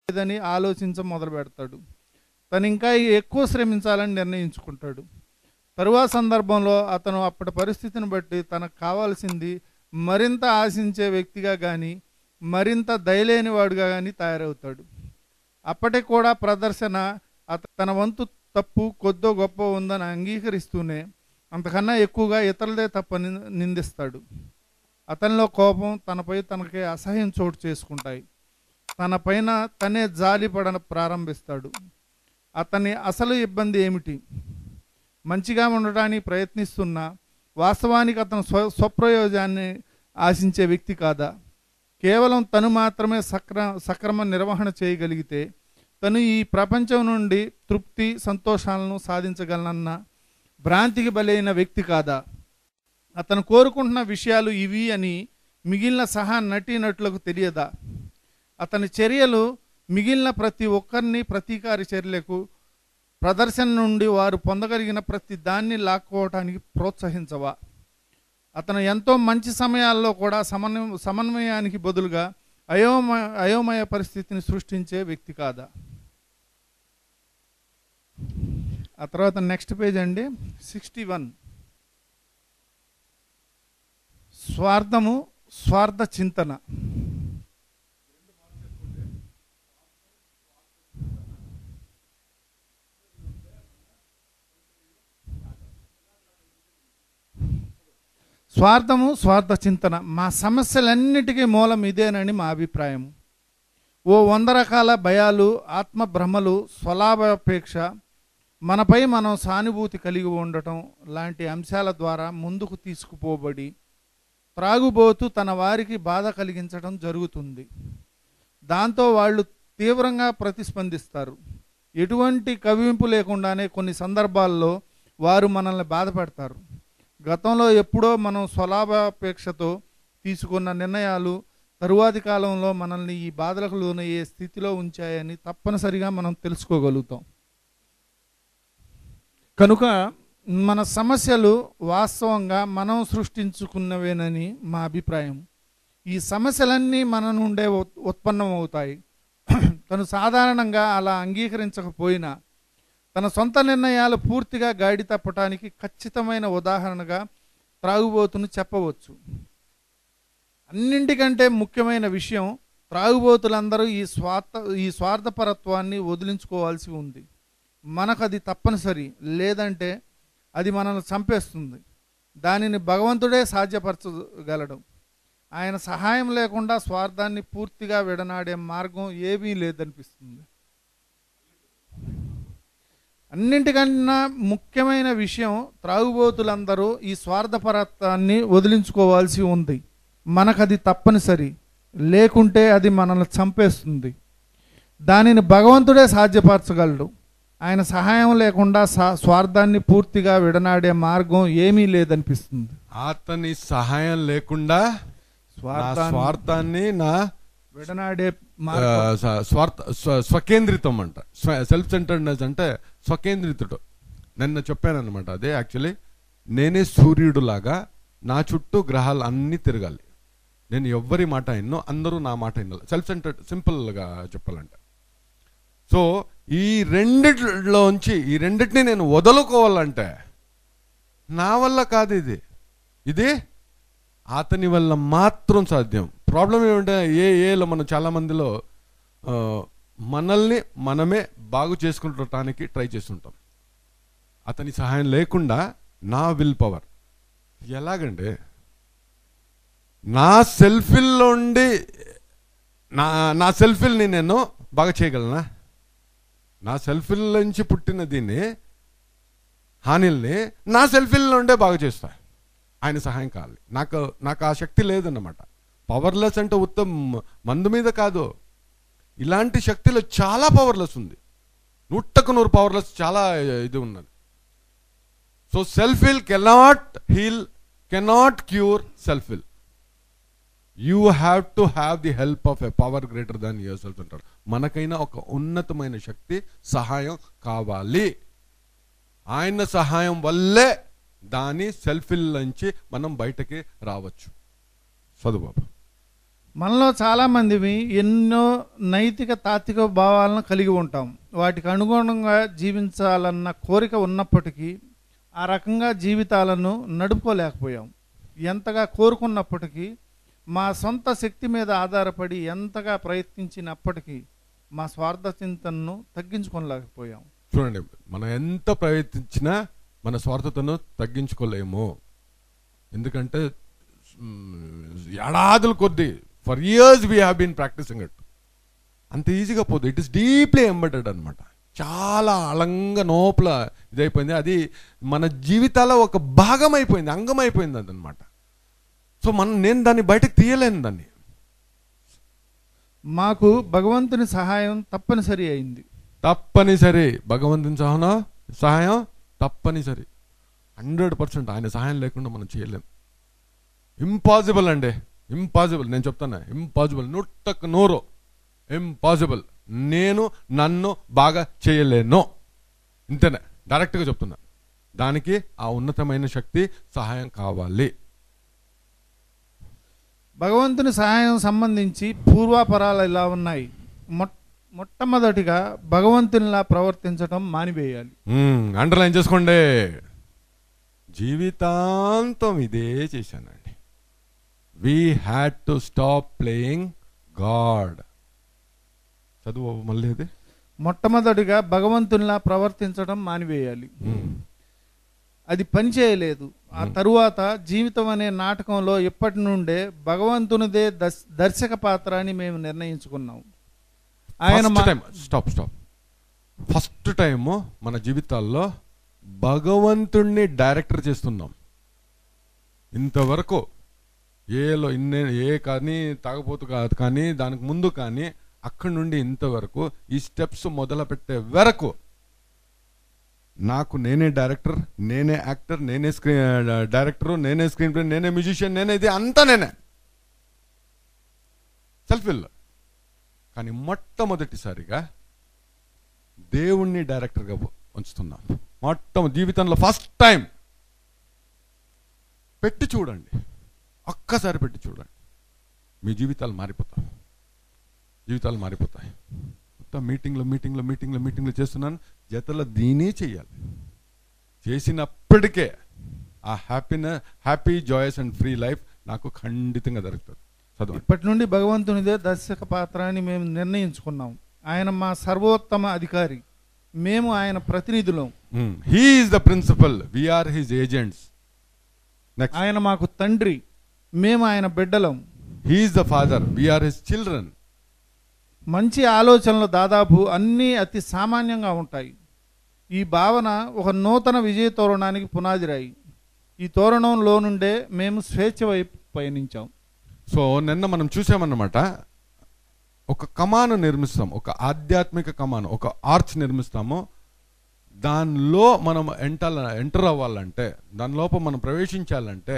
లేదని మొదలు పెడతాడు. తను ఇంకా ఎక్కువ శ్రమించాలని నిర్ణయించుకుంటాడు. తరువాత సందర్భంలో అతను అప్పటి పరిస్థితిని బట్టి తనకు కావాల్సింది మరింత ఆశించే వ్యక్తిగా కానీ మరింత దయలేనివాడుగా కానీ తయారవుతాడు. అప్పటికి కూడా ప్రదర్శన తన వంతు తప్పు కొద్దో గొప్ప ఉందని అంగీకరిస్తూనే అంతకన్నా ఎక్కువగా ఇతరులదే తప్పని నిందిస్తాడు. అతనిలో కోపం, తనపై తనకి అసహ్యం చోటు చేసుకుంటాయి. తన పైన తనే జాలిపడ ప్రారంభిస్తాడు. అతని అసలు ఇబ్బంది ఏమిటి? మంచిగా ఉండడానికి ప్రయత్నిస్తున్నా వాస్తవానికి అతను స్వప్రయోజనాన్ని ఆశించే వ్యక్తి కాదా? కేవలం తను మాత్రమే సక్రమ నిర్వహణ చేయగలిగితే తను ఈ ప్రపంచం నుండి తృప్తి సంతోషాలను సాధించగలనన్న భ్రాంతికి బలైన వ్యక్తి కాదా? అతను కోరుకుంటున్న విషయాలు ఇవి అని మిగిలిన సహా నటీనటులకు తెలియదా? అతని చర్యలు మిగిలిన ప్రతి ఒక్కరిని ప్రతీకార చర్యలకు, ప్రదర్శన నుండి వారు పొందగలిగిన ప్రతి దాన్ని లాక్కోవటానికి ప్రోత్సహించవా? అతను ఎంతో మంచి సమయాల్లో కూడా సమన్వయానికి బదులుగా అయోమయ పరిస్థితిని సృష్టించే వ్యక్తి కాదా? ఆ తర్వాత నెక్స్ట్ పేజ్ అండి, 61. స్వార్థము, స్వార్థ చింతన. స్వార్థము, స్వార్థ చింతన మా సమస్యలన్నిటికీ మూలం ఇదేనని మా అభిప్రాయం. ఓ 100 రకాల భయాలు, ఆత్మభ్రమలు, స్వలాభాపేక్ష, మనపై మనం సానుభూతి కలిగి ఉండటం లాంటి అంశాల ద్వారా ముందుకు తీసుకుపోబడి త్రాగుబోతూ తన వారికి బాధ కలిగించడం జరుగుతుంది. దాంతో వాళ్ళు తీవ్రంగా ప్రతిస్పందిస్తారు. ఎటువంటి కవింపు లేకుండానే కొన్ని సందర్భాల్లో వారు మనల్ని బాధపెడతారు. గతంలో ఎప్పుడో మనం స్వలాభాపేక్షతో తీసుకున్న నిర్ణయాలు తరువాతి కాలంలో మనల్ని ఈ బాధలకు లోనయ్యే స్థితిలో ఉంచాయని తప్పనిసరిగా మనం తెలుసుకోగలుగుతాం. కనుక మన సమస్యలు వాస్తవంగా మనం సృష్టించుకున్నవేనని మా అభిప్రాయం. ఈ సమస్యలన్నీ మన నుండే ఉత్పన్నమవుతాయి. తను సాధారణంగా అలా అంగీకరించకపోయినా తన సొంత నిర్ణయాలు పూర్తిగా గాడి తప్పటానికి ఖచ్చితమైన ఉదాహరణగా త్రాగుబోతును చెప్పవచ్చు. అన్నింటికంటే ముఖ్యమైన విషయం, త్రాగుబోతులందరూ ఈ స్వార్థపరత్వాన్ని వదిలించుకోవాల్సి ఉంది. మనకు అది తప్పనిసరి, లేదంటే అది మనల్ని చంపేస్తుంది. దానిని భగవంతుడే సాధ్యపరచగలడు. ఆయన సహాయం లేకుండా స్వార్థాన్ని పూర్తిగా విడనాడే మార్గం ఏమీ లేదనిపిస్తుంది. అన్నింటికన్నా ముఖ్యమైన విషయం, త్రాగుబోతులందరూ ఈ స్వార్థపరత్వాన్ని వదిలించుకోవాల్సి ఉంది. మనకది తప్పనిసరి, లేకుంటే అది మనల్ని చంపేస్తుంది. దానిని భగవంతుడే సాధ్యపరచగలడు. ఆయన సహాయం లేకుండా స్వార్థాన్ని పూర్తిగా విడనాడే మార్గం ఏమీ లేదనిపిస్తుంది. అతని సహాయం లేకుండా స్వార్థాన్ని విడనాడే స్వకేంద్రితం అంట. సెల్ఫ్ సెంటర్డ్నెస్ అంటే స్వకేంద్రితుడు. నిన్న చెప్పానమాట. అదే యాక్చువల్లీ నేనే సూర్యుడు లాగా నా చుట్టూ గ్రహాలు అన్నీ తిరగాలి. నేను ఎవ్వరి మాట విన్నో, అందరూ నా మాట వినాలి. సెల్ఫ్ సెంటర్డ్, సింపుల్గా చెప్పాలంటే. సో ఈ రెండిటిని నేను వదులుకోవాలంటే నా వల్ల కాదు. ఇది అతని వల్ల మాత్రం సాధ్యం. ప్రాబ్లం ఏమంటే ఏలో మనం చాలా మందిలో మనల్ని మనమే బాగు చేసుకుంటానికి ట్రై చేస్తుంటాం. అతని సహాయం లేకుండా నా విల్ పవర్ ఎలాగంటే, నా సెల్ఫీల్లో ఉండి నా సెల్ఫీల్ని నేను బాగా చేయగలనా? నా సెల్ఫీల నుంచి పుట్టిన దీన్ని, హానిల్ని నా సెల్ఫీల్లో ఉండే బాగా చేస్తా. ఆయన సహాయం కావాలి. నాకు ఆ శక్తి లేదన్నమాట. పవర్లెస్ అంటే ఉత్తమ మందు మీద కాదు, ఇలాంటి శక్తిలో చాలా పవర్లెస్ ఉంది. 100% పవర్లెస్ చాలా ఇది ఉన్నది. So self will cannot cure self will. You have to have the help of a power greater than your self అంటారు. మనకైనా ఒక ఉన్నతమైన శక్తి సహాయం కావాలి. ఆయన సహాయం వల్లే దాని సెల్ఫ్ విల్ నుంచి మనం బయటకి రావచ్చు. చదువు బాబు. మనలో చాలామందివి ఎన్నో నైతిక తాత్విక భావాలను కలిగి ఉంటాం. వాటికి అనుగుణంగా జీవించాలన్న కోరిక ఉన్నప్పటికీ ఆ రకంగా జీవితాలను నడుపుకోలేకపోయాం. ఎంతగా కోరుకున్నప్పటికీ, మా సొంత శక్తి మీద ఆధారపడి ఎంతగా ప్రయత్నించినప్పటికీ మా స్వార్థ చింతనను తగ్గించుకోలేకపోయాం. చూడండి, మనం ఎంత ప్రయత్నించినా మన స్వార్థతను తగ్గించుకోలేము. ఎందుకంటే ఏడాదుల కొద్దీ for years we have been practising it. అంత ఈజీగా పోదు. ఇట్ ఈస్ డీప్లీ ఎంబెడెడ్ అనమాట. చాలా ఆళంగా లోపల ఇదైపోయింది. అది మన జీవితాల ఒక భాగం అయిపోయింది, అంగం అయిపోయింది అదనమాట. సో నేను దాన్ని బయటకు తీయలేను. దాన్ని మాకు భగవంతుని సహాయం తప్పనిసరి అయింది. తప్పనిసరి భగవంతుని సహాయం తప్పనిసరి. 100% ఆయన సహాయం లేకుండా మనం చేయలేం. ఇంపాసిబుల్ అండి, ఇంపాసిబుల్. నేను చెప్తాను, ఇంపాసిబుల్, 100% ఇంపాసిబుల్. నేను నన్ను బాగా చేయలేను, ఇంతనే డైరెక్ట్గా చెప్తున్నా. దానికి ఆ ఉన్నతమైన శక్తి సహాయం కావాలి. భగవంతుని సహాయం సంబంధించి పూర్వాపరాలు ఇలా ఉన్నాయి. మొట్టమొదటిగా భగవంతునిలా ప్రవర్తించడం మానివేయాలి. అండర్లైన్ చేసుకోండి. జీవితాంతం ఇదే చేశానండి. We had to stop playing God. చదువు మళ్ళీ అది. మొట్టమొదటిగా భగవంతునిలా ప్రవర్తించడం మానివేయాలి. అది పనిచేయలేదు. ఆ తరువాత జీవితం అనే నాటకంలో ఇప్పటి నుండే భగవంతునిదే దర్శక పాత్ర అని మేము నిర్ణయించుకున్నాం. ఆయన స్టాప్. ఫస్ట్ టైం మన జీవితాల్లో భగవంతుణ్ణి డైరెక్టర్ చేస్తున్నాం. ఇంతవరకు ఏ కానీ తాగపోతు కాదు, కానీ దానికి ముందు కానీ అక్కడి నుండి ఇంతవరకు ఈ స్టెప్స్ మొదలు పెట్టే వరకు నాకు నేనే డైరెక్టర్, నేనే యాక్టర్, నేనే డైరెక్టర్, నేనే స్క్రీన్ ప్లే, నేనే మ్యూజిషియన్, నేనే ఇది అంతా నేనే. Self will. కానీ మొట్టమొదటిసారిగా దేవుణ్ణి డైరెక్టర్గా ఉంచుతున్నాం. జీవితంలో ఫస్ట్ టైం. పెట్టి చూడండి, ఒక్కసారి పెట్టి చూడండి, మీ జీవితాలు మారిపోతాయి. మొత్తం మీటింగ్లో చేస్తున్నాను. జతలో దీనే చెయ్యాలి. చేసినప్పటికే ఆ happy Joyce and free life నాకు ఖండితంగా దొరుకుతుంది. ఇప్పటి నుండి భగవంతునిదే దర్శక పాత్ర అని మేము నిర్ణయించుకున్నాం. ఆయన మా సర్వోత్తమ అధికారి, మేము ఆయన ప్రతినిధులం. He is the principal, we are his agents. ఆయన మాకు తండ్రి, మేము ఆయన బిడ్డలం. He is the father, we are his children. మంచి ఆలోచనలు దాదాపు అన్నీ అతి సామాన్యంగా ఉంటాయి. ఈ భావన ఒక నూతన విజయ తోరణానికి పునాదిరాయి. ఈ తోరణంలో నుండే మేము స్వేచ్ఛ వైపు పయనించాం. సో నిన్న మనం చూసామన్నమాట, ఒక కమాను నిర్మిస్తాం, ఒక ఆధ్యాత్మిక కమాను, ఒక ఆర్చ్ నిర్మిస్తాము. దానిలో మనం ఎంటర్ అవ్వాలంటే, దాని లోపల మనం ప్రవేశించాలంటే,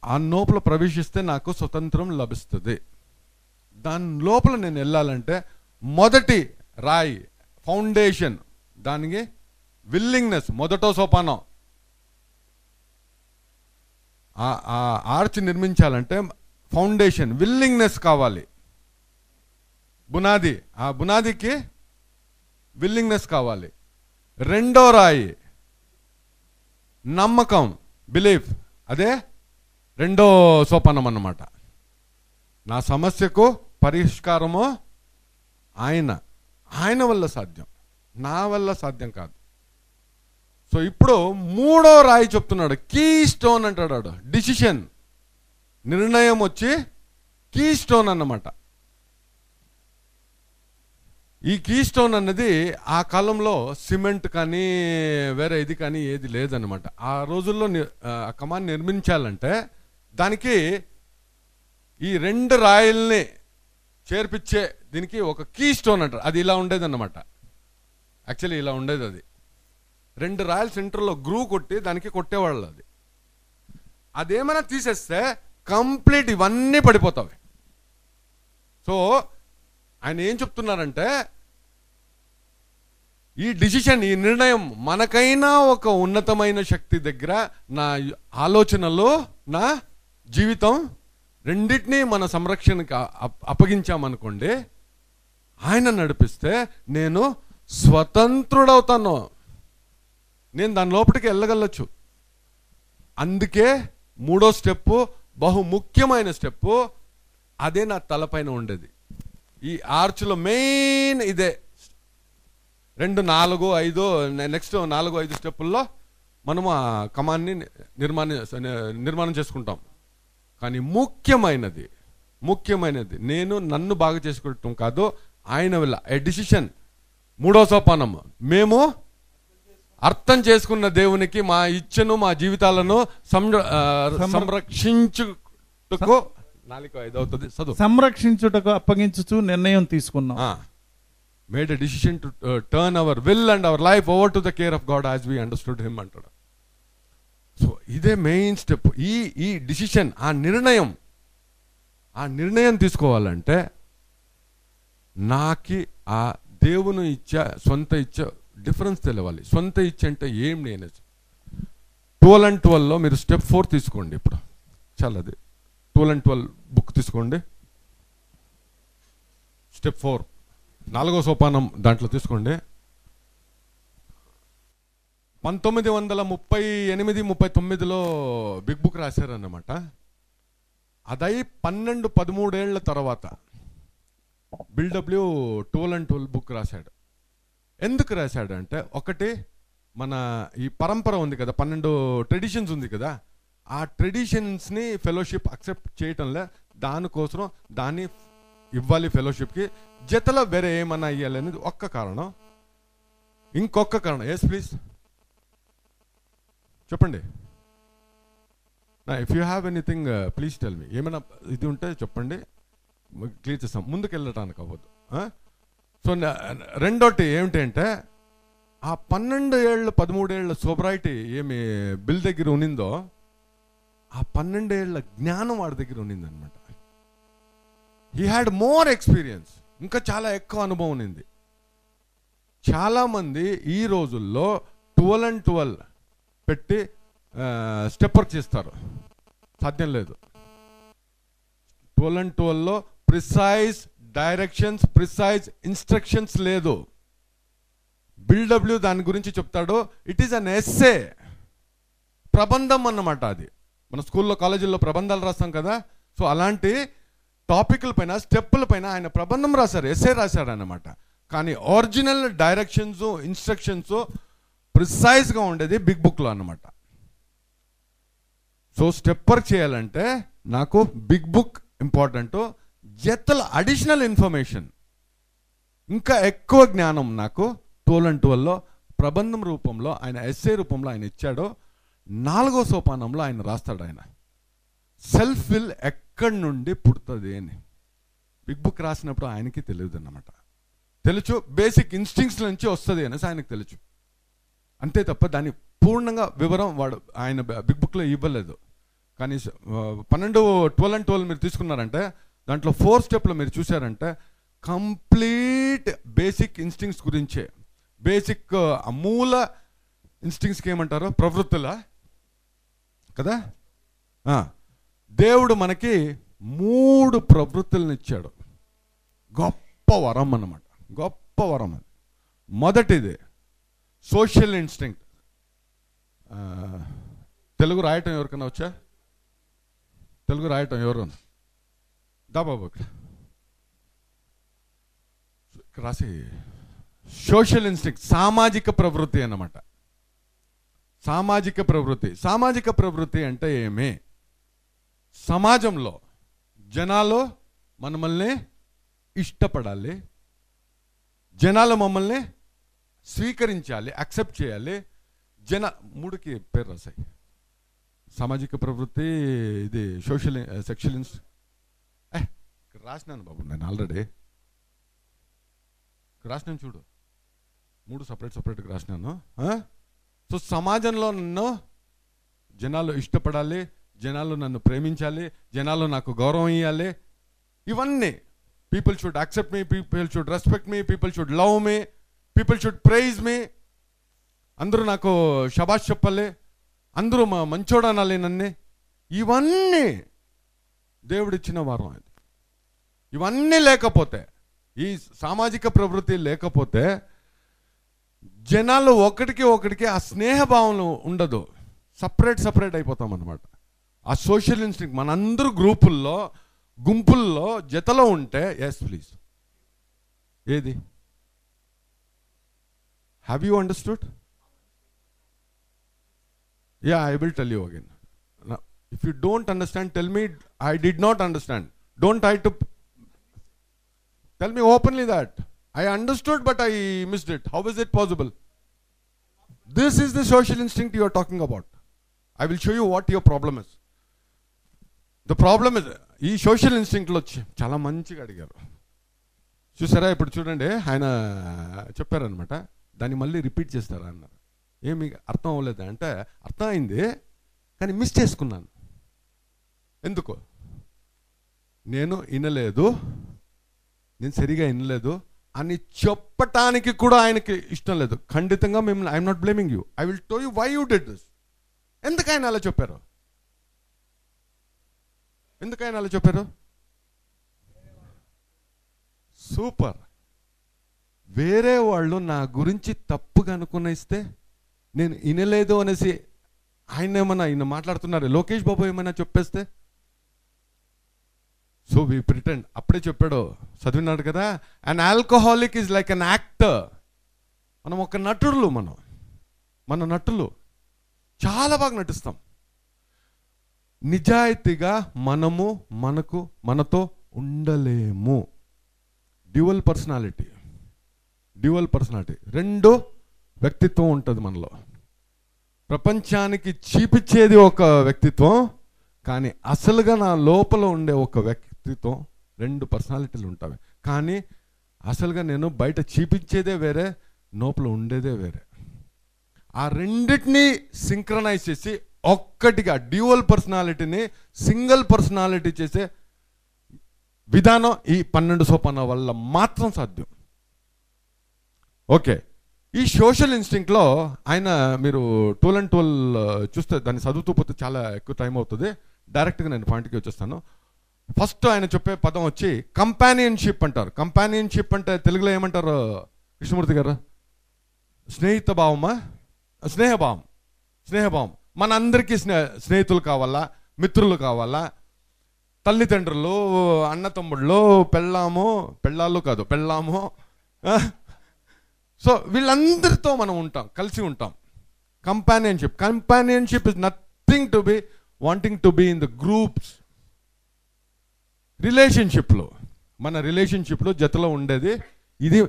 ఆ లోపల ప్రవేశిస్తే నాకు స్వతంత్రం లభిస్తుంది. దాని లోపల నేను వెళ్ళాలంటే మొదటి రాయి, ఫౌండేషన్, దానికి విల్లింగ్నెస్ మొదటో సోపానం. ఆ ఆర్చ్ నిర్మించాలంటే ఫౌండేషన్, విల్లింగ్నెస్ కావాలి. బునాది, ఆ బునాదికి విల్లింగ్నెస్ కావాలి. రెండో రాయి నమ్మకం, బిలీఫ్. అదే రెండో సోపానం అన్నమాట. నా సమస్యకు పరిష్కారము ఆయన వల్ల సాధ్యం, నా వల్ల సాధ్యం కాదు. సో ఇప్పుడు మూడో రాయి చెప్తున్నాడు, కీ స్టోన్ అంటాడు. డిసిషన్, నిర్ణయం వచ్చి కీ స్టోన్ అన్నమాట. ఈ కీ స్టోన్ అన్నది ఆ కాలంలో సిమెంట్ కానీ వేరే ఇది కానీ ఏది లేదన్నమాట. ఆ రోజుల్లో ఆ కమాన్ నిర్మించాలంటే దానికి ఈ రెండు రాయిల్ని చేర్పించే దీనికి ఒక కీ స్టోన్ అంటారు. అది ఇలా ఉండేది అన్నమాట. యాక్చువల్లీ ఇలా ఉండేది. అది రెండు రాయల్ సెంటర్లో గ్రూ కొట్టి దానికి కొట్టేవాళ్ళు. అదేమైనా తీసేస్తే కంప్లీట్ ఇవన్నీ పడిపోతాయి. సో ఆయన ఏం చెప్తున్నారంటే, ఈ డిసిషన్, ఈ నిర్ణయం మనకైనా ఒక ఉన్నతమైన శక్తి దగ్గర నా ఆలోచనలు, నా జీవితం రెండింటినీ మన సంరక్షణకి అప్పగించామనుకోండి, ఆయన నడిపిస్తే నేను స్వతంత్రుడవుతాను, నేను దాని లోపలికి వెళ్ళగలచ్చు. అందుకే 3వ స్టెప్పు బహు ముఖ్యమైన స్టెప్పు, అదే నా తలపైన ఉండేది. ఈ ఆర్చ్లో మెయిన్ ఇదే. 2, 4, 5 నెక్స్ట్ 4, 5 స్టెప్పుల్లో మనము ఆ కమాన్ని నిర్మాణం చేసుకుంటాం. కానీ ముఖ్యమైనది నేను నన్ను బాగా చేసుకోవటం కాదు, ఆయన వల్ల ఏ డిసిషన్. 3వ సోపానం, మేము అర్థం చేసుకున్న దేవునికి మా ఇచ్చను మా జీవితాలను సంరక్షించుటకు 4:5 అవుతుంది చదువు. సంరక్షించుటకు అప్పగించుచు నిర్ణయం తీసుకున్నాం. Made a decision to turn our will and our life over to the care of God as we understood him అంటాడు. సో ఇదే మెయిన్ స్టెప్. ఈ డిసిషన్, ఆ నిర్ణయం తీసుకోవాలంటే నాకి ఆ దేవుని సొంత ఇచ్చ డిఫరెన్స్ తెలవాలి. సొంత ఇచ్చ అంటే ఏం నేను 12 and 12లో మీరు స్టెప్ 4 తీసుకోండి. ఇప్పుడు చాలా అది 12 and 12 బుక్ తీసుకోండి. స్టెప్ 4 4వ సోపానం దాంట్లో తీసుకోండి. 1938-39లో బిగ్ బుక్ రాశారన్నమాట. అదై 12-13 ఏళ్ల తర్వాత బిల్డబ్ల్యూ 12 and 12 బుక్ రాశాడు. ఎందుకు రాశాడు అంటే, ఒకటి మన ఈ పరంపర ఉంది కదా, 12 ట్రెడిషన్స్ ఉంది కదా, ఆ ట్రెడిషన్స్ని ఫెలోషిప్ అక్సెప్ట్ చేయటంలే, దానికోసం దాన్ని ఇవ్వాలి ఫెలోషిప్కి, జతలో వేరే ఏమన్నా ఇవ్వాలి అనేది ఒక్క కారణం. ఇంకొక కారణం, ఎస్ ప్లీజ్ చెప్పండి. If you have anything please tell me. ఏమైనా ఇది ఉంటే చెప్పండి, క్లియర్ చేస్తాం, ముందుకు వెళ్ళటానికి అవ్వద్దు. సో రెండోటి ఏమిటంటే, ఆ 12 ఏళ్ళు 13 ఏళ్ళ సోబ్రైటీ ఏమి బిల్ దగ్గర ఉన్నిందో, ఆ 12 ఏళ్ళ జ్ఞానం వాడి దగ్గర ఉన్నిందనమాట. హీ హ్యాడ్ మోర్ ఎక్స్పీరియన్స్, ఇంకా చాలా ఎక్కువ అనుభవం ఉన్నింది. చాలామంది ఈ రోజుల్లో 12 and 12 పెట్టి స్టెప్ వర్క్ చేస్తారు, సాధ్యం లేదు. 12 and 12లో ప్రిసైజ్ డైరెక్షన్స్, ప్రిసైజ్ ఇన్స్ట్రక్షన్స్ లేదు. బిల్డబ్ల్యూ దాని గురించి చెప్తాడు, ఇట్ ఈస్ అన్ ఎస్సే, ప్రబంధం అన్నమాట. అది మన స్కూల్లో కాలేజీల్లో ప్రబంధాలు రాస్తాం కదా, సో అలాంటి టాపిక్ల పైన స్టెప్పుల పైన ఆయన ప్రబంధం రాశారు, ఎస్సే రాశారు అన్నమాట. కానీ ఒరిజినల్ డైరెక్షన్స్ ఇన్స్ట్రక్షన్స్ ప్రిసైజ్గా ఉండేది బిగ్ బుక్లో అన్నమాట. సో స్టెప్ వర్క్ చేయాలంటే నాకు బిగ్ బుక్ ఇంపార్టెంట్, జతల అడిషనల్ ఇన్ఫర్మేషన్, ఇంకా ఎక్కువ జ్ఞానం నాకు 12 and 12లో ప్రబంధం రూపంలో ఆయన ఎస్సే రూపంలో ఆయన ఇచ్చాడు. 4వ సోపానంలో ఆయన రాస్తాడు, ఆయన సెల్ఫ్ విల్ ఎక్కడి నుండి పుడుతుంది అని బిగ్ బుక్ రాసినప్పుడు ఆయనకి తెలియదు అన్నమాట. తెలుసు బేసిక్ ఇన్స్టింక్ట్స్ నుంచి వస్తుంది అనేసి ఆయనకు తెలుసు, అంతే తప్ప దాని పూర్ణంగా వివరం వాడు ఆయన బిగ్ బుక్లో ఇవ్వలేదు. కానీ 12 and 12 మీరు తీసుకున్నారంటే దాంట్లో 4 స్టెప్లో మీరు చూసారంటే కంప్లీట్ బేసిక్ ఇన్స్టింక్ట్స్ గురించే. బేసిక్ మూల ఇన్స్టింక్ట్స్కి ఏమంటారు, ప్రవృత్తుల కదా. దేవుడు మనకి 3 ప్రవృత్తులను ఇచ్చాడు, గొప్ప వరం అన్నమాట, గొప్ప వరం అది. మొదటిది సోషల్ ఇన్స్టింక్ట్. తెలుగు రాయటం ఎవరికైనా వచ్చా? తెలుగు రాయటం ఎవరు దాబాబు ఇక్కడ రాసి. సోషల్ ఇన్స్టింక్ట్ సామాజిక ప్రవృత్తి అన్నమాట. సామాజిక ప్రవృత్తి అంటే ఏమి? సమాజంలో జనాలు మనల్ని ఇష్టపడాలి, జనాలు మమ్మల్ని స్వీకరించాలి, యాక్సెప్ట్ చేయాలి. 3కి పేరు రాశాయి. సామాజిక ప్రవృత్తి, ఇది సోషల్ సెక్షువల్ ఇక్కడ రాసినాను బాబు, నేను ఆల్రెడీ రాసినాను చూడు, 3 సపరేట్గా రాసినాను. సో సమాజంలో నన్ను జనాలు ఇష్టపడాలి, జనాలు నన్ను ప్రేమించాలి, జనాలు నాకు గౌరవం ఇవ్వాలి. ఇవన్నీ people should accept me, people should respect me, people should love me, people should praise me. అందరూ నాకు షబాష్ చెప్పాలి, అందరూ మంచోడు అనాలి నన్ను. ఇవన్నీ దేవుడిచ్చిన వరం అది. ఇవన్నీ లేకపోతే, ఈ సామాజిక ప్రవృత్తి లేకపోతే జనాలు ఒకటికి ఆ స్నేహభావం ఉండదు, సపరేట్ అయిపోతాం అనమాట. ఆ సోషల్ ఇన్స్టింక్ట్ మనందరూ గ్రూపుల్లో, గుంపుల్లో, జతలో ఉంటే, ఎస్ ప్లీజ్, ఏది? Have you understood? Yeah, I will tell you again. If you don't understand, tell me I did not understand. Don't try to tell me openly that I understood but I missed it. How is it possible? This is the social instinct you are talking about. I will show you what your problem is. The problem is, ఈ social ఇన్స్టింక్ట్లో చాలా మంచిగా అడిగారు. చూసారా? ఇప్పుడు చూడండి, ఆయన చెప్పారనమాట, దాన్ని మళ్ళీ రిపీట్ చేస్తారా అన్నారు. ఏమి అర్థం అవ్వలేదు అంటే, అర్థం అయింది కానీ మిస్ చేసుకున్నాను. ఎందుకు? నేను వినలేదు, నేను సరిగా వినలేదు అని చెప్పటానికి కూడా ఆయనకి ఇష్టం లేదు. ఖండితంగా మిమ్మల్ని, I'm not blaming you, I will tell you why you did this. ఎందుకు ఆయన అలా చెప్పారు? సూపర్. వేరే వాళ్ళు నా గురించి తప్పుగా అనుకునేస్తే, నేను వినలేదు అనేసి ఆయన మాట్లాడుతున్నారు, లోకేష్ బాబు ఏమైనా చెప్పేస్తే, సో వి ప్రిటెండ్. అప్పుడే చెప్పాడు, చదివినాడు కదా, an alcoholic is like an actor. మనం ఒక నటులు, మన నటులు చాలా బాగా నటిస్తాం. నిజాయితీగా మనతో ఉండలేము. డ్యూయల్ పర్సనాలిటీ, రెండో వ్యక్తిత్వం ఉంటుంది మనలో. ప్రపంచానికి చూపించేది ఒక వ్యక్తిత్వం, కానీ అసలుగా నా లోపల ఉండే ఒక వ్యక్తిత్వం, రెండు పర్సనాలిటీలు ఉంటాయి. కానీ అసలుగా నేను బయట చూపించేదే వేరే, లోపల ఉండేదే వేరే. ఆ రెండింటినీ సింక్రనైజ్ చేసి ఒక్కటిగా డ్యూయల్ పర్సనాలిటీని సింగిల్ పర్సనాలిటీ చేసే విధానం ఈ 12 సోపానాల వల్ల మాత్రం సాధ్యం. ఓకే, ఈ సోషల్ ఇన్స్టింక్ట్లో ఆయన, మీరు 12 and 12 చూస్తే, దాన్ని చదువుతూ పోతే చాలా ఎక్కువ టైం అవుతుంది. డైరెక్ట్గా నేను పాయింట్కి వచ్చేస్తాను. ఫస్ట్ ఆయన చెప్పే పదం వచ్చి కంపానియన్షిప్ అంటారు. కంపానియన్షిప్ అంటే తెలుగులో ఏమంటారు కృష్ణమూర్తి గారు? స్నేహభావం. మన అందరికీ స్నేహితులు కావాలా, మిత్రులు కావాలా, తల్లిదండ్రులు, అన్న తమ్ముళ్ళు, పెళ్ళాలు కాదు, పెళ్ళాము. సో వీళ్ళందరితో మనం కలిసి ఉంటాం. Companionship is nothing to be wanting to be in the groups. మన రిలేషన్షిప్లో జతలో ఉండేది ఇది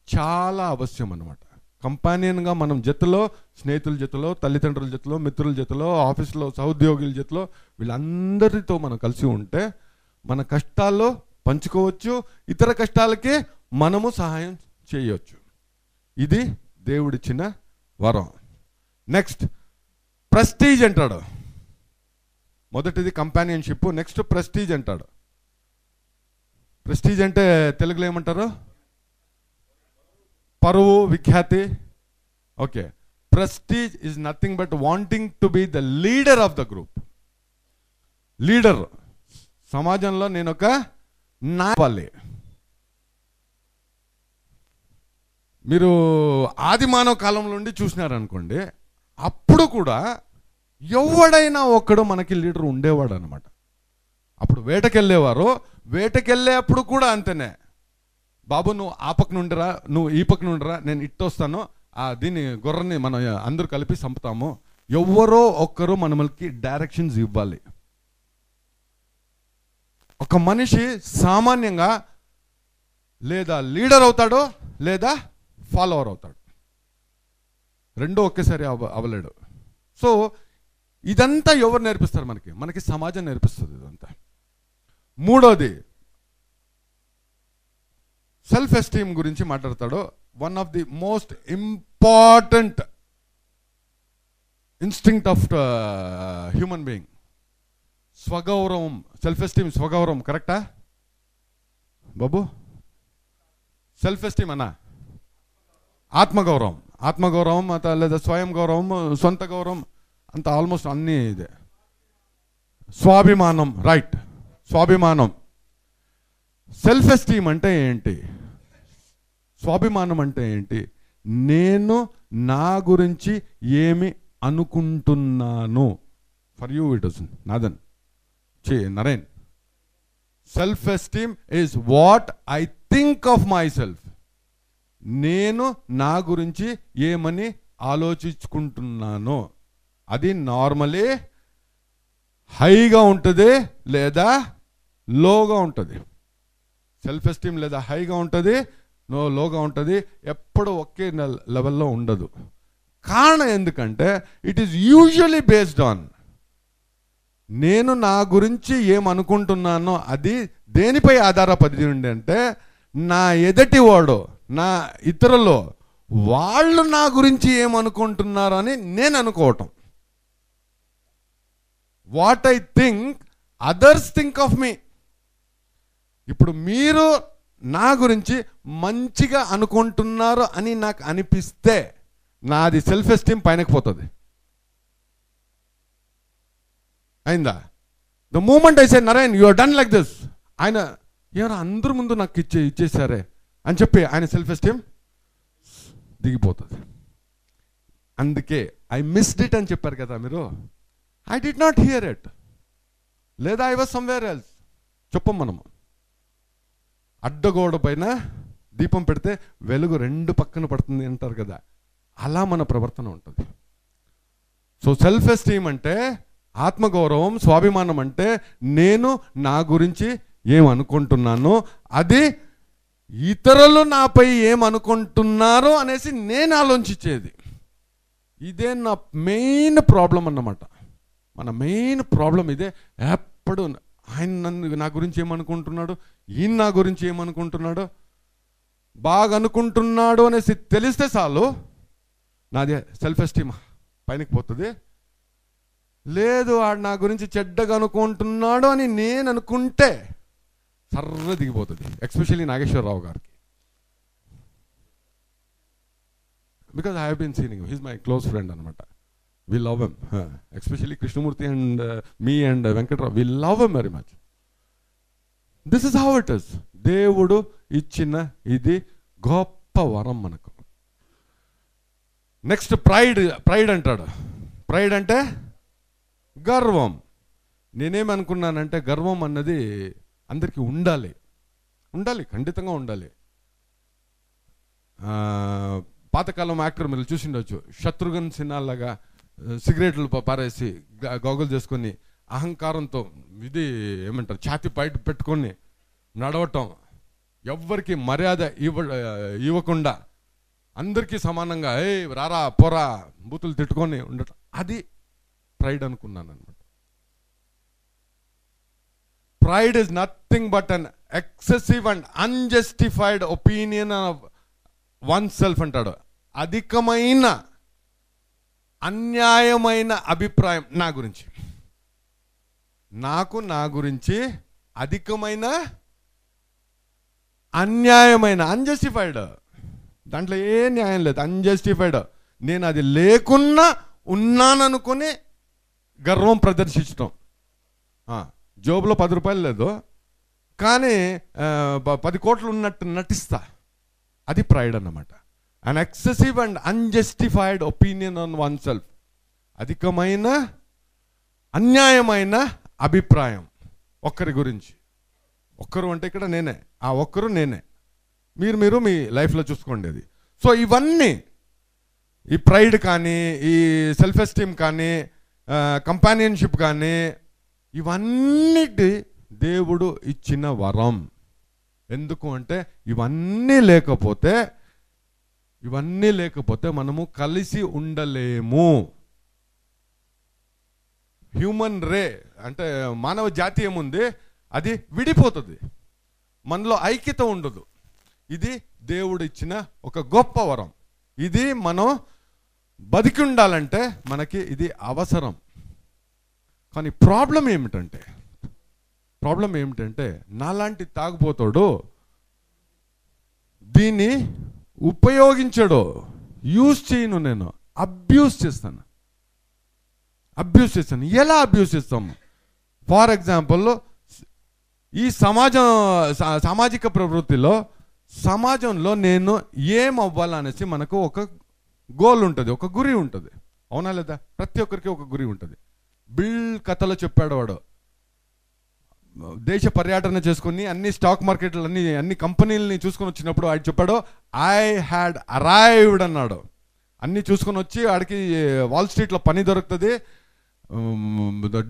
చాలా అవశ్యం అన్నమాట. కంపానియన్గా మనం జతలో, స్నేహితుల జతలో, తల్లిదండ్రుల జతలో, మిత్రుల జతలో, ఆఫీస్లో సహోద్యోగుల జతలో, వీళ్ళందరితో మనం కలిసి ఉంటే మన కష్టాల్లో పంచుకోవచ్చు, ఇతర కష్టాలకి మనము సహాయం చేయవచ్చు. ఇది దేవుడిచ్చిన వరం. నెక్స్ట్ ప్రెస్టీజ్ అంటాడు. మొదటిది కంపానియన్షిప్, నెక్స్ట్ ప్రెస్టీజ్ అంటాడు. ప్రెస్టీజ్ అంటే తెలుగులో ఏమంటారు? పరువు, విఖ్యాతి. Okay, prestige is nothing but wanting to be the leader of the group. Leader, సమాజంలో నేను ఒక నాయకుడిని. మీరు ఆది మానవ కాలం నుండి చూసినారనుకోండి, అప్పుడు కూడా ఎవడైనా ఒక్కడు మనకి లీడర్ ఉండేవాడు అనమాట. అప్పుడు వేటకెళ్ళేవారు, వేటకెళ్ళేప్పుడు కూడా అంతేనే, బాబు నువ్వు ఆ పక్క నుండిరా, నువ్వు ఈ పక్క నుండిరా, నేను ఇట్టొస్తాను, దీన్ని గొర్రెని మనం అందరూ కలిపి చంపుతాము. ఎవరో ఒక్కరు మనకి డైరెక్షన్స్ ఇవ్వాలి. ఒక మనిషి సామాన్యంగా లేదా లీడర్ అవుతాడో లేదా ఫాలోవర్ అవుతాడు, రెండో ఒకేసారి అవ్వలేడు. సో ఇదంతా ఎవరు నేర్పిస్తారు? మనకి సమాజం నేర్పిస్తుంది ఇదంతా. మూడోది సెల్ఫ్ ఎస్టీమ్ గురించి మాట్లాడతాడు. One of the most important instinct of human being. స్వగౌరవం, సెల్ఫ్ ఎస్టీమ్, స్వగౌరవం. కరెక్టా బాబు? సెల్ఫ్ ఎస్టీమ్ అన్నా ఆత్మగౌరవం లేదా స్వయం గౌరవం, సొంత గౌరవం అంత ఆల్మోస్ట్ అన్నీ ఇదే. స్వాభిమానం, రైట్. స్వాభిమానం. సెల్ఫ్ ఎస్టీమ్ అంటే ఏంటి? స్వాభిమానం అంటే ఏంటి? నేను నా గురించి ఏమి అనుకుంటున్నాను. For you it is not done Naren. Self esteem is what I think of myself. నేను నా గురించి ఏమని ఆలోచించుకుంటున్నాను. అది నార్మలీ హైగా ఉంటుంది లేదా లోగా ఉంటుంది. సెల్ఫ్ ఎస్టీమ్ లేదా హైగా ఉంటుంది, లోగా ఉంటుంది, ఎప్పుడు ఒకే లెవెల్లో ఉండదు. కారణం ఎందుకంటే it is usually based on నేను నా గురించి ఏమనుకుంటున్నానో అది దేనిపై ఆధారపడి ఉంది అంటే నా ఎదటివాడు, నా ఇతరులు వాళ్ళు నా గురించి ఏమనుకుంటున్నారు అని నేను అనుకోవటం. What I think others think of me. ఇప్పుడు మీరు నా గురించి మంచిగా అనుకుంటున్నారు అని నాకు అనిపిస్తే నాది సెల్ఫ్ ఎస్టీమ్ పైనకి పోతుంది. అయిందా? The moment I say Naren you are done like this, ఆయన ఎవరు అందరి ముందు నాకు ఇచ్చేసారే అని చెప్పి ఆయన సెల్ఫ్ ఎస్టీమ్ దిగిపోతుంది. అందుకే ఐ మిస్డ్ ఇట్ అని చెప్పారు కదా మీరు. I did not here it, లేదా ఐ వాజ్ సమ్వేర్ ఎల్స్. చెప్పం మనము అడ్డగోడ పైన దీపం పెడితే వెలుగు రెండు పక్కన పడుతుంది అంటారు కదా, అలా మన ప్రవర్తన ఉంటుంది. సో సెల్ఫ్ ఎస్టీమ్ అంటే ఆత్మగౌరవం, స్వాభిమానం అంటే నేను నా గురించి ఏమనుకుంటున్నాను, అది ఇతరులు నాపై ఏమనుకుంటున్నారో అనేసి నేను ఆలోచించేది. ఇదే నా మెయిన్ ప్రాబ్లం అన్నమాట. మన మెయిన్ ప్రాబ్లం ఇదే. ఎప్పుడు ఆయన నన్ను నా గురించి ఏమనుకుంటున్నాడు, ఈయన నా గురించి ఏమనుకుంటున్నాడు, బాగా అనుకుంటున్నాడు అనేసి తెలిస్తే చాలు నాది సెల్ఫ్ ఎస్టీమ్ పైనకి పోతుంది. లేదు వాడు నా గురించి చెడ్డగా అనుకుంటున్నాడు అని నేను అనుకుంటే సర్ర దిగిపోతుంది. ఎస్పెషల్లీ నాగేశ్వరరావు గారికి. Because I have been seeing him, he's my close friend అనమాట. We love him, especially Krishnamurthy and me and Venkatrao. We love him very much. This is how it is. దేవుడు ఇచ్చిన ఇది గొప్ప వరం మనకు. నెక్స్ట్ ప్రైడ్ అంటాడు. Pride అంటే గర్వం. నేనేమనుకున్నానంటే గర్వం అన్నది అందరికీ ఉండాలి, ఖండితంగా ఉండాలి. పాతకాలం యాక్టర్ మీరు చూసిండొచ్చు, శత్రుఘ్న సిన్హా లాగా సిగరెట్లు పారేసి గోగులు చేసుకొని అహంకారంతో ఇది ఏమంటారు ఛాతి పైట పెట్టుకొని నడవటం, ఎవ్వరికి మర్యాద ఇవ్వకుండా అందరికీ సమానంగా రారా పోరా బూతులు తిట్టుకొని ఉండటం, అది ప్రైడ్ అనుకున్నాను అనమాట. Pride is nothing but an excessive and unjustified opinion of one self అంటాడు. అధికమైన అన్యాయమైన అభిప్రాయం నా గురించి. నాకు నా గురించి అధికమైన అన్యాయమైన, అన్జస్టిఫైడ్, దాంట్లో ఏ న్యాయం లేదు, అన్జస్టిఫైడ్. నేను అది లేకున్నా ఉన్నాననుకుని గర్వం ప్రదర్శించడం. జోబులో 10 రూపాయలు లేదు కానీ 10 కోట్లు ఉన్నట్టు నటిస్తా, అది ప్రైడ్ అన్నమాట. An excessive and unjustified opinion on oneself. అధికమైన అన్యాయమైన అభిప్రాయం ఒక్కరి గురించి. ఒక్కరు అంటే ఇక్కడ నేనే, ఆ ఒక్కరు నేనే. మీరు మీ లైఫ్లో చూసుకోండి అది. సో ఇవన్నీ, ఈ ప్రైడ్ కానీ, ఈ సెల్ఫ్ ఎస్టీమ్ కానీ, కంపానియన్షిప్ కానీ, ఇవన్నిటి దేవుడు ఇచ్చిన వరం. ఎందుకు అంటే ఇవన్నీ లేకపోతే మనము కలిసి ఉండలేము. హ్యూమన్ రే అంటే మానవ జాతి ఏముంది, అది విడిపోతుంది, మనలో ఐక్యత ఉండదు. ఇది దేవుడు ఇచ్చిన ఒక గొప్ప వరం. ఇది మనం బతికి ఉండాలంటే మనకి ఇది అవసరం. కానీ ప్రాబ్లం ఏమిటంటే నాలాంటి తాగుపోతాడు దీన్ని ఉపయోగించడు, యూజ్ చేయను, నేను అబ్యూస్ చేస్తాను. ఎలా అబ్యూస్ చేస్తాము? ఫర్ ఎగ్జాంపుల్ ఈ సామాజిక ప్రవృత్తిలో సమాజంలో నేను ఏం అవ్వాలనేసి మనకు ఒక గోల్ ఉంటుంది, ఒక గురి ఉంటుంది. అవునా లేదా? ప్రతి ఒక్కరికి ఒక గురి ఉంటుంది. బిల్ కథలో చెప్పాడు వాడు, దేశ పర్యటన చేసుకుని అన్ని స్టాక్ మార్కెట్లు అన్ని కంపెనీలని చూసుకొని వచ్చినప్పుడు ఆయన చెప్పాడు, ఐ హ్యాడ్ అరైవ్డ్ అన్నాడు. అన్నీ చూసుకొని వచ్చి ఆడికి వాల్ స్ట్రీట్లో పని దొరుకుతుంది,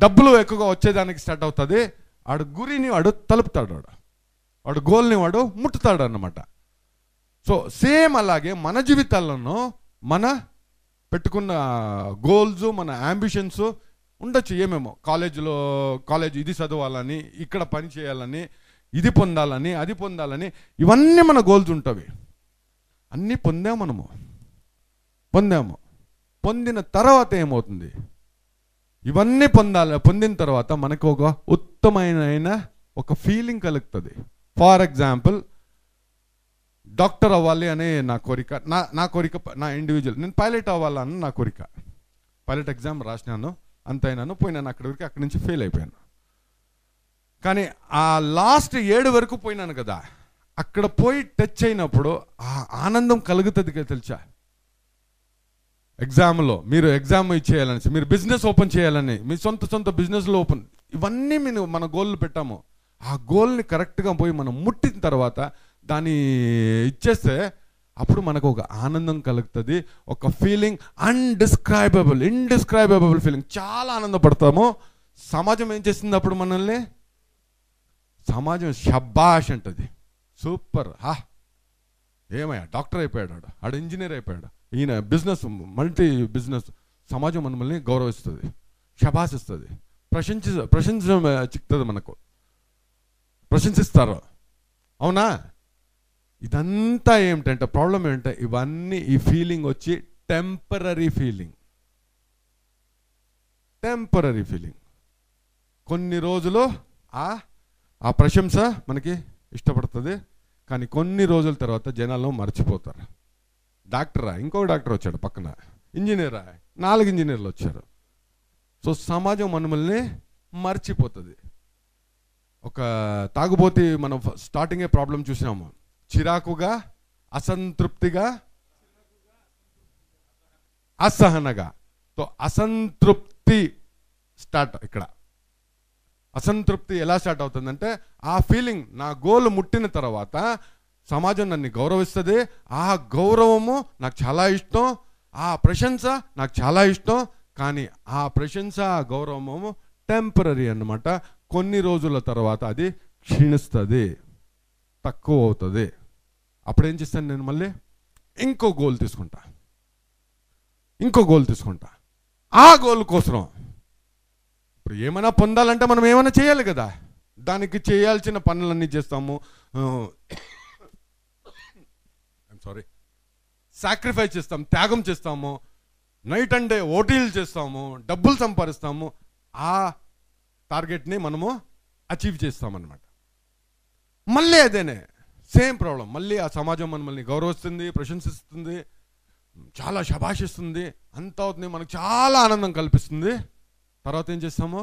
డబ్బులు ఎక్కువగా వచ్చేదానికి స్టార్ట్ అవుతుంది. ఆడు గురిని వాడు తలుపుతాడు, వాడు గోల్ని వాడు ముట్టుతాడు అన్నమాట. సో సేమ్ అలాగే మన జీవితాల్లోనూ మన పెట్టుకున్న గోల్స్, మన అంబిషన్స్ ఉండొచ్చు. ఏమేమో కాలేజ్ ఇది చదవాలని, ఇక్కడ పని చేయాలని, ఇది పొందాలని, అది పొందాలని, ఇవన్నీ మన గోల్స్ ఉంటవి. అన్నీ పొందాము. పొందిన తర్వాత ఏమవుతుంది? ఇవన్నీ పొందిన తర్వాత మనకు ఒక ఉత్తమమైన ఒక ఫీలింగ్ కలుగుతుంది. ఫర్ ఎగ్జాంపుల్, డాక్టర్ అవ్వాలి అనే నా కోరిక, నా ఇండివిజువల్. నేను పైలట్ అవ్వాలని నా కోరిక. పైలట్ ఎగ్జామ్ రాసినాను, అంతైనాను, పోయినాను అక్కడి వరకు. అక్కడి నుంచి ఫెయిల్ అయిపోయాను. కానీ ఆ లాస్ట్ 7 వరకు పోయినాను కదా, అక్కడ పోయి టచ్ అయినప్పుడు ఆ ఆనందం కలుగుతుంది కదా తెలుసా. ఎగ్జామ్లో మీరు ఎగ్జామ్ ఇచ్చేయాలని, మీరు బిజినెస్ ఓపెన్ చేయాలని, మీ సొంత బిజినెస్లో ఓపెన్, ఇవన్నీ మన గోల్లు పెట్టాము. ఆ గోల్ని కరెక్ట్గా పోయి మనం ముట్టిన తర్వాత దాన్ని ఇచ్చేస్తే అప్పుడు మనకు ఒక ఆనందం కలుగుతుంది, ఒక ఫీలింగ్, ఇండిస్క్రైబబుల్ ఫీలింగ్. చాలా ఆనందపడతాము. సమాజం ఏం చేస్తుంది అప్పుడు మనల్ని? సమాజం షబాష్ అంటది, సూపర్, ఏమయ్యా డాక్టర్ అయిపోయాడు, ఆడు ఇంజనీర్ అయిపోయాడు, ఈయన మల్టీ బిజినెస్. సమాజం మనల్ని గౌరవిస్తుంది, శబాసిస్తుంది, చిక్తుంది, మనకు ప్రశంసిస్తారు. అవునా? ఇదంతా ఏమిటంటే ప్రాబ్లం ఏంటంటే ఇవన్నీ, ఈ ఫీలింగ్ వచ్చి టెంపరరీ ఫీలింగ్. కొన్ని రోజులు ఆ ప్రశంస మనకి ఇష్టపడుతుంది, కానీ కొన్ని రోజుల తర్వాత జనాలు మర్చిపోతారు. డాక్టరా, ఇంకొక డాక్టర్ వచ్చాడు పక్కన, ఇంజనీరా, 4 ఇంజనీర్లు వచ్చారు. సో సమాజం మనల్ని మర్చిపోతుంది. ఒక తాగుబోతి మనం స్టార్టింగే ప్రాబ్లం చూసినాము, చిరాకుగా, అసంతృప్తిగా, అసహనగా. సో అసంతృప్తి స్టార్ట్. ఇక్కడ అసంతృప్తి ఎలా స్టార్ట్ అవుతుందంటే, ఆ ఫీలింగ్, నా గోల్ ముట్టిన తర్వాత సమాజం నన్ను గౌరవిస్తుంది, ఆ గౌరవము నాకు చాలా ఇష్టం, ఆ ప్రశంస నాకు చాలా ఇష్టం. కానీ ఆ ప్రశంస, ఆ గౌరవము టెంపరరీ అన్నమాట. కొన్ని రోజుల తర్వాత అది క్షీణిస్తుంది, తక్కువ అవుతుంది. అప్పుడు ఏం చేస్తాను నేను? మళ్ళీ ఇంకో గోల్ తీసుకుంటా. ఆ గోల్ కోసం ఇప్పుడు ఏమైనా పొందాలంటే మనం ఏమైనా చేయాలి కదా, దానికి చేయాల్సిన పనులన్నీ చేస్తాము. సాక్రిఫైస్ చేస్తాం, త్యాగం చేస్తాము, నైట్ అండ్ డే ఓటీలు చేస్తాము, డబ్బులు సంపాదిస్తాము. ఆ టార్గెట్ని మనము అచీవ్ చేస్తామన్నమాట. మళ్ళీ అదేనే సేమ్ ప్రాబ్లం. మళ్ళీ ఆ సమాజం మనల్ని గౌరవిస్తుంది, ప్రశంసిస్తుంది, చాలా శభాషిస్తుంది, అంత అవుతుంది, మనకు చాలా ఆనందం కల్పిస్తుంది. తర్వాత ఏం చేస్తాము?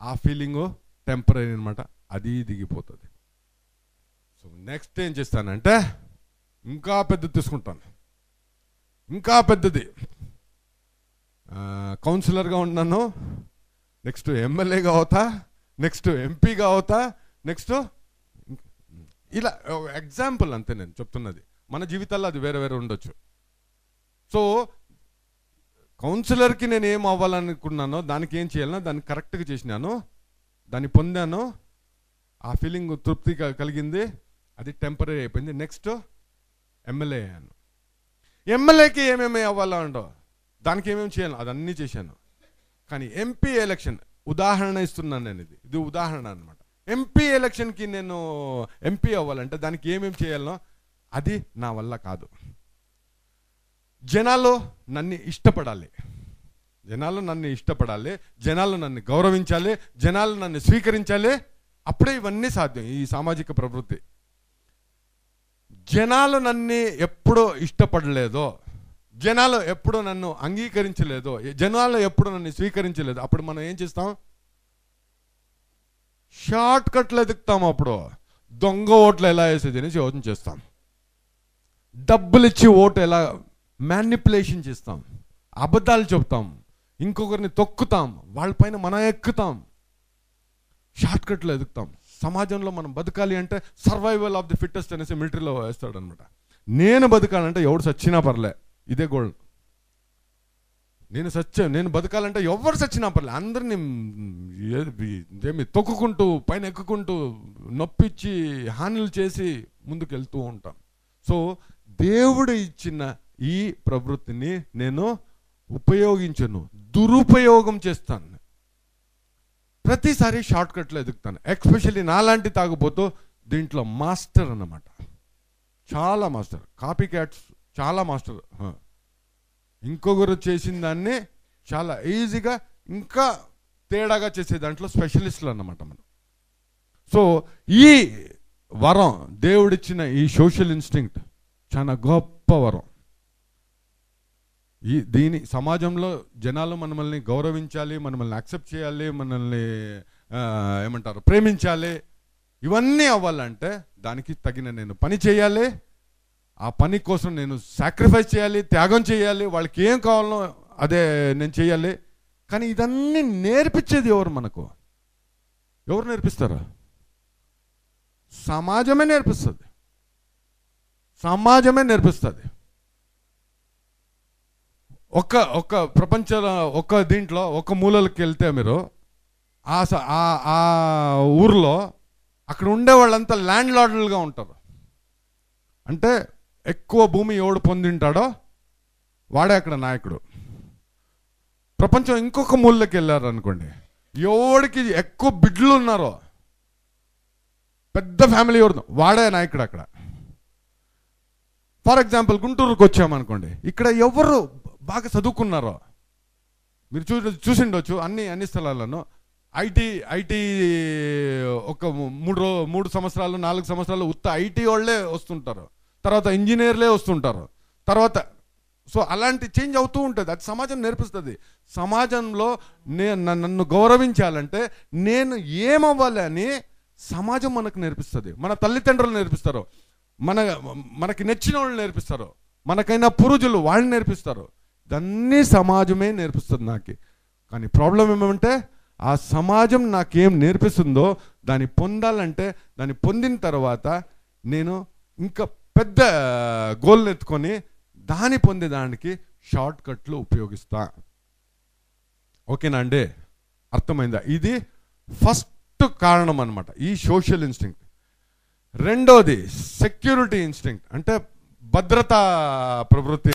ఆ ఫీలింగు టెంపరీ అనమాట, అది దిగిపోతుంది. సో నెక్స్ట్ ఏం చేస్తానంటే ఇంకా పెద్దది తీసుకుంటాను, ఇంకా పెద్దది. కౌన్సిలర్గా ఉన్నాను, నెక్స్ట్ ఎమ్మెల్యేగా అవుతా, నెక్స్ట్ ఎంపీగా అవుతా, నెక్స్ట్ ఇలా ఎగ్జాంపుల్ అంతే నేను చెప్తున్నది. మన జీవితాల్లో అది వేరే వేరే ఉండొచ్చు. సో కౌన్సిలర్కి నేను ఏం అవ్వాలనుకున్నానో, దానికి ఏం చేయాలనో దాన్ని కరెక్ట్గా చేసినాను, దాన్ని పొందాను, ఆ ఫీలింగ్ తృప్తి కలిగింది, అది టెంపరీ అయిపోయింది. నెక్స్ట్ ఎమ్మెల్యే అయ్యాను. ఎమ్మెల్యేకి ఏమేమి అవ్వాలంటో, దానికి ఏమేమి చేయాలి అదన్నీ చేశాను. కానీ ఎంపీ ఎలక్షన్ ఉదాహరణ ఇస్తున్నాను నేను, ఇది ఉదాహరణ అనమాట. ఎంపీ ఎలక్షన్కి నేను ఎంపీ అవ్వాలంటే దానికి ఏమేమి చేయాలనో అది నా వల్ల కాదు. జనాలు నన్ను ఇష్టపడాలి, జనాలు నన్ను గౌరవించాలి, జనాలు నన్ను స్వీకరించాలి. అప్పుడే ఇవన్నీ సాధ్యం. ఈ సామాజిక ప్రవృత్తి, జనాలు నన్ను ఎప్పుడో ఇష్టపడలేదో, జనాలు ఎప్పుడు నన్ను అంగీకరించలేదో, జనాలు ఎప్పుడు నన్ను స్వీకరించలేదో, అప్పుడు మనం ఏం చేస్తాం? షార్ట్ కట్లు ఎదుగుతాం. అప్పుడు దొంగ ఓట్లు ఎలా వేసేది అనేసి యోచన చేస్తాం. డబ్బులు ఇచ్చి ఓటు ఎలా మ్యానిపులేషన్ చేస్తాం, అబద్ధాలు చెప్తాం, ఇంకొకరిని తొక్కుతాం, వాళ్ళపైన మనం ఎక్కుతాం, షార్ట్ కట్లు ఎదుగుతాం. సమాజంలో మనం బతకాలి అంటే సర్వైవల్ ఆఫ్ ది ఫిట్టెస్ట్ అనేసి మిలిటరీలో వేస్తాడు అనమాట. నేను బతకాలంటే ఎవడు చచ్చినా పర్లే, ఇదే గోల్. నేను బతకాలంటే ఎవరు చచ్చినా పర్లే, అందరినీ ఏమి తొక్కుకుంటూ పైన ఎక్కుకుంటూ నొప్పించి హానిలు చేసి ముందుకు వెళ్తూ ఉంటాం. సో దేవుడు ఇచ్చిన ఈ ప్రవృత్తిని నేను ఉపయోగించను, దురుపయోగం చేస్తాను. ప్రతిసారి షార్ట్ కట్లో ఎదుగుతాను. ఎస్పెషల్లీ నాలాంటి తాగుపోతూ దీంట్లో మాస్టర్ అన్నమాట, చాలా మాస్టర్. కాపీ క్యాట్స్ చాలా మాస్టర్. ఇంకొకరు చేసిన దాన్ని చాలా ఈజీగా ఇంకా తేడాగా చేసే దాంట్లో స్పెషలిస్టులు అన్నమాట మనం. సో ఈ వరం, దేవుడిచ్చిన ఈ సోషల్ ఇన్స్టింక్ట్ చాలా గొప్ప వరం. దీని సమాజంలో జనాలు మనల్ని గౌరవించాలి, మనల్ని యాక్సెప్ట్ చేయాలి, మనల్ని ఏమంటారు ప్రేమించాలి. ఇవన్నీ అవ్వాలంటే దానికి తగిన నేను పని చేయాలి. ఆ పని కోసం నేను సాక్రిఫైస్ చేయాలి, త్యాగం చేయాలి. వాళ్ళకి ఏం కావాలో అదే నేను చేయాలి. కానీ ఇదన్నీ నేర్పించేది ఎవరు మనకు? ఎవరు నేర్పిస్తారా? సమాజమే నేర్పిస్తుంది. సమాజమే నేర్పిస్తుంది. ఒక ప్రపంచంలో ఒక దీంట్లో ఒక మూలకి వెళ్తే మీరు ఆ ఊర్లో అక్కడ ఉండే వాళ్ళంతా ల్యాండ్ లార్డులుగా ఉంటారు. అంటే ఎక్కువ భూమి ఎవడు పొందింటాడో వాడే అక్కడ నాయకుడు. ప్రపంచం ఇంకొక మూలకి వెళ్ళారు అనుకోండి, ఎవడికి ఎక్కువ బిడ్డలు ఉన్నారో, పెద్ద ఫ్యామిలీ ఎవరు, వాడే నాయకుడు అక్కడ. ఫర్ ఎగ్జాంపుల్ గుంటూరుకు వచ్చామనుకోండి, ఇక్కడ ఎవరు బాగా చదువుకున్నారో మీరు చూసిండొచ్చు అన్ని స్థలాలను. ఐటీ ఒక 3 సంవత్సరాలు 4 సంవత్సరాలు ఉత్త ఐటీ వాళ్ళే వస్తుంటారు, తర్వాత ఇంజనీర్లే వస్తుంటారు, తర్వాత సో అలాంటి చేంజ్ అవుతూ ఉంటుంది. అది సమాజం నేర్పిస్తుంది. సమాజంలో నన్ను గౌరవించాలంటే నేను ఏమవ్వాలి అని సమాజం మనకు నేర్పిస్తుంది. మన తల్లిదండ్రులు నేర్పిస్తారు, మనకి నచ్చిన వాళ్ళు నేర్పిస్తారు, మనకైనా పురుజులు వాళ్ళు నేర్పిస్తారు. ఇదన్నీ సమాజమే నేర్పిస్తుంది నాకు. కానీ ప్రాబ్లం ఏమంటే ఆ సమాజం నాకేం నేర్పిస్తుందో దాన్ని పొందాలంటే, దాన్ని పొందిన తర్వాత నేను ఇంకా పెద్ద గోల్ని ఎత్తుకొని దాన్ని పొందేదానికి షార్ట్ కట్లు ఉపయోగిస్తా. ఓకేనా అండి? అర్థమైందా? ఇది ఫస్ట్ కారణం అన్నమాట, ఈ సోషల్ ఇన్స్టింక్ట్. రెండోది సెక్యూరిటీ ఇన్స్టింక్ట్, అంటే భద్రతా ప్రవృత్తి.